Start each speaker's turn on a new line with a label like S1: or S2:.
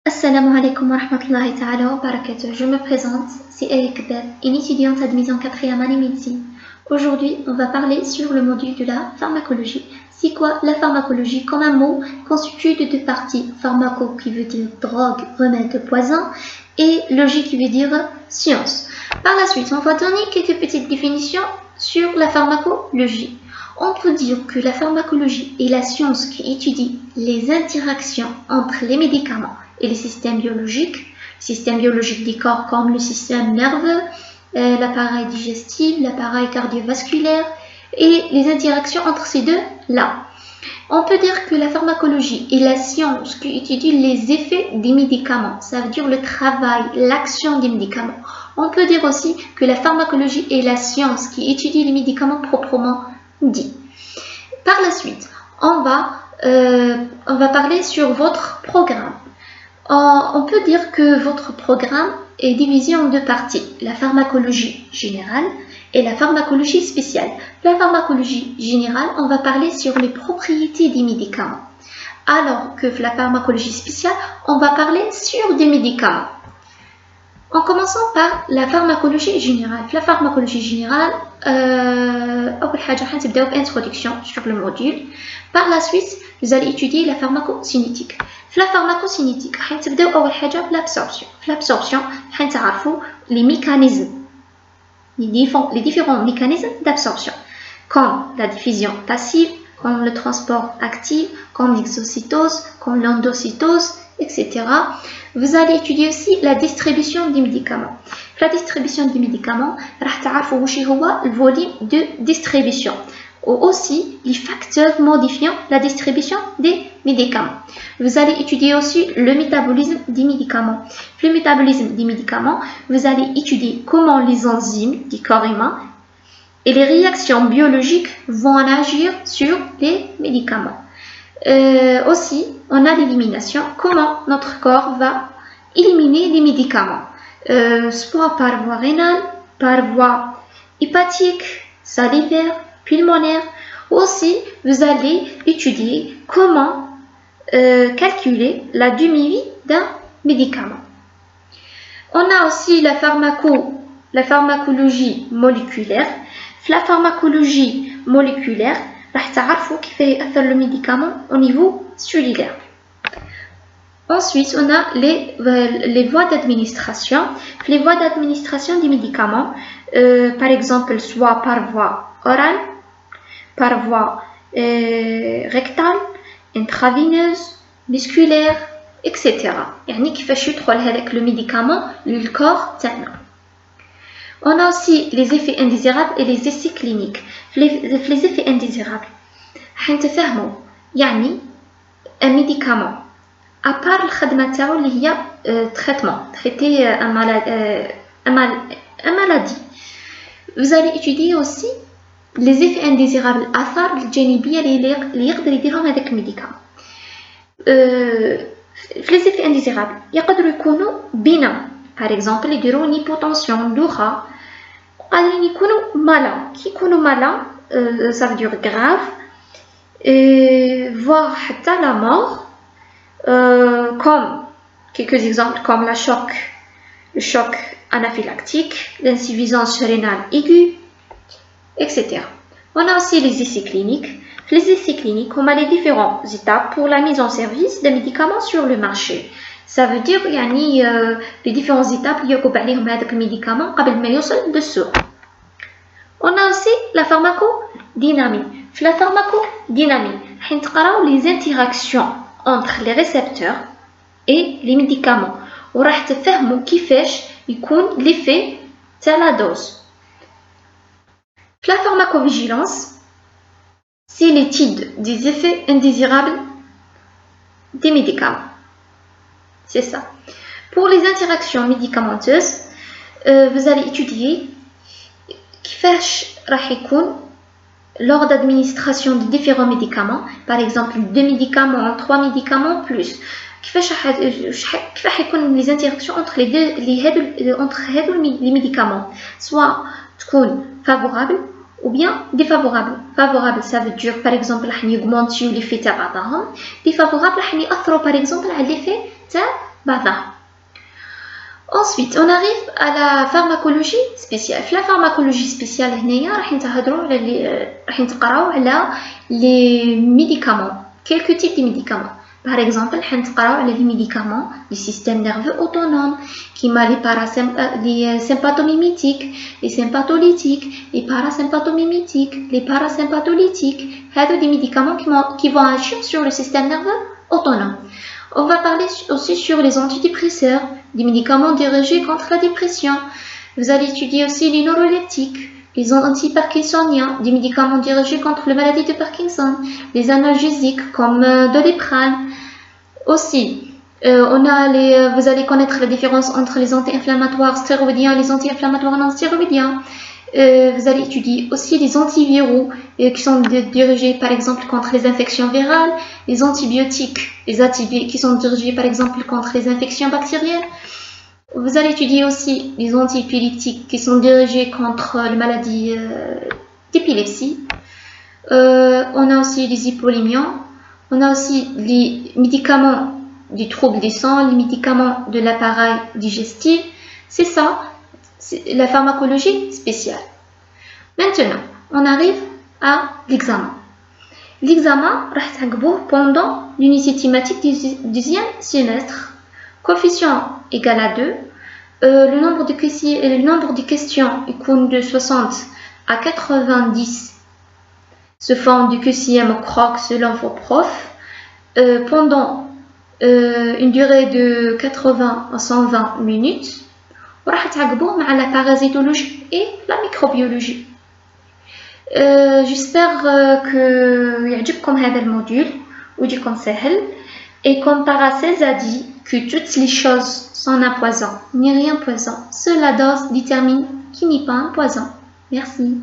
S1: Assalamu alaikum wa rahmatullahi ta'ala wa barakatuh. Je me présente, c'est Eric Beth, une étudiante admise en 4e année médecine. Aujourd'hui, on va parler sur le module de la pharmacologie. C'est quoi la pharmacologie? Comme un mot constitué de deux parties. Pharmaco qui veut dire drogue, remède, poison, et logie qui veut dire science. Par la suite, on va donner quelques petites définitions sur la pharmacologie. On peut dire que la pharmacologie est la science qui étudie les interactions entre les médicaments et les systèmes biologiques des corps comme le système nerveux, l'appareil digestif, l'appareil cardiovasculaire et les interactions entre ces deux-là. On peut dire que la pharmacologie est la science qui étudie les effets des médicaments, ça veut dire le travail, l'action des médicaments. On peut dire aussi que la pharmacologie est la science qui étudie les médicaments proprement dit. Par la suite, on va parler sur votre programme. On peut dire que votre programme est divisé en deux parties, la pharmacologie générale et la pharmacologie spéciale. La pharmacologie générale, on va parler sur les propriétés des médicaments, alors que la pharmacologie spéciale, on va parler sur des médicaments. En commençant par la pharmacologie générale. La pharmacologie générale, أول حاجة حنبداو introduction sur le module. Par la suite, vous allez étudier la pharmacocinétique. La pharmacocinétique, حنبداو أول حاجة l'absorption. L'absorption, حنتعرفوا les mécanismes, les différents mécanismes d'absorption, comme la diffusion passive, comme le transport actif, comme l'exocytose, comme l'endocytose, etc. Vous allez étudier aussi la distribution des médicaments. La distribution des médicaments, راح تعرفوا وش هو le volume de distribution ou aussi les facteurs modifiant la distribution des médicaments. Vous allez étudier aussi le métabolisme des médicaments. Le métabolisme des médicaments, vous allez étudier comment les enzymes du corps humain et les réactions biologiques vont agir sur les médicaments. Aussi, on a l'élimination, comment notre corps va éliminer les médicaments, soit par voie rénale, par voie hépatique, salivaire, pulmonaire. Aussi, vous allez étudier comment calculer la demi-vie d'un médicament. On a aussi la pharmacologie moléculaire. La pharmacologie moléculaire, راح تعرفوا كيف يأثر le médicament au niveau cellulaire. Ensuite, on a les voies d'administration. Les voies d'administration des médicaments, par exemple, soit par voie orale, par voie rectale, intraveineuse, musculaire, etc. يعني كيفاش يدخل هذاك le médicament للcorps تاعنا. On a aussi les effets indésirables et les essais cliniques. Les effets indésirables, حنتفهموا يعني un médicament à part الخدمة تاعو اللي هي traiter un maladie. Vous allez étudier aussi les effets indésirables, الآثار الجانبية اللي يقدر يديرهم هذاك الميديكامون. Les effets indésirables يقدروا يكونوا بناء، par exemple يديروا une hypotension، دوخة، قادرين يكونوا malins. كي يكونوا malins, ça veut dire grave, voire حتى la mort. Comme quelques exemples comme le choc anaphylactique, l'insuffisance rénale aiguë, etc. On a aussi les essais cliniques. Les essais cliniques, on a les différentes étapes pour la mise en service des médicaments sur le marché. Ça veut dire les différentes étapes اللي يعقب عليهم هذاك الميديكامون قبل ما يوصل للسوق. On a aussi la pharmacodynamie. La pharmacodynamie, حنتقراو les interactions entre les récepteurs et les médicaments. وراح تفهموا كيفاش يكون l'effet تاع la dose. La pharmacovigilance, c'est l'étude des effets indésirables des médicaments. C'est ça. Pour les interactions médicamenteuses, vous allez étudier كيفاش راح يكون lors d'administration de différents médicaments, par exemple 2 médicaments, 3 médicaments plus. كيفاش يكون les interactions entre les médicaments, soit تكون favorable ou bien défavorable. Favorable, ça veut dire par exemple راح يغمونتيو l'effet تاع بعضهم. Défavorable راح يأثروا par exemple على l'effet تاع بعضها. Ensuite, on arrive à la pharmacologie spéciale. في la pharmacologie spéciale هنايا راح نتهضروا على راح نتقراو على les médicaments, quelques types de médicaments. Par exemple, راح نتقراو على les médicaments du système nerveux autonome, كيما les sympathomimétiques, les sympatholytiques, les parasympathomimétiques, les parasympatholytiques. هادو des médicaments qui vont agir sur le système nerveux autonome. On va parler aussi sur les antidépresseurs, des médicaments dirigés contre la dépression. Vous allez étudier aussi les neuroleptiques, les antiparkinsoniens, des médicaments dirigés contre la maladie de Parkinson, les analgésiques comme Doliprane. Aussi, vous allez connaître la différence entre les anti-inflammatoires stéroïdiens et les anti-inflammatoires non stéroïdiens. Vous allez étudier aussi les antiviraux qui sont dirigés par exemple contre les infections virales, les antibiotiques qui sont dirigés par exemple contre les infections bactériennes. Vous allez étudier aussi les antipyrétiques qui sont dirigés contre les maladies d'épilepsie. On a aussi les hypolémiants. On a aussi les médicaments du trouble du sang, les médicaments de l'appareil digestif. C'est ça. C'est la pharmacologie spéciale. Maintenant, on arrive à l'examen. L'examen, راح تعقبوه pendant l'unité thématique du deuxième semestre. Coefficient égal à 2. Le nombre de questions est de 60 à 90 se forme du QCM au CROC selon vos profs pendant une durée de 80 à 120 minutes. وراح تعقبوه مع la parasitologie et la microbiologie. J'espère que يعجبكم هذا الموديول ويجيكم سهل. Et comme Paracelse a dit que toutes les choses sont un poison, ni rien poison. Seule la dose détermine qui n'est pas un poison. Merci.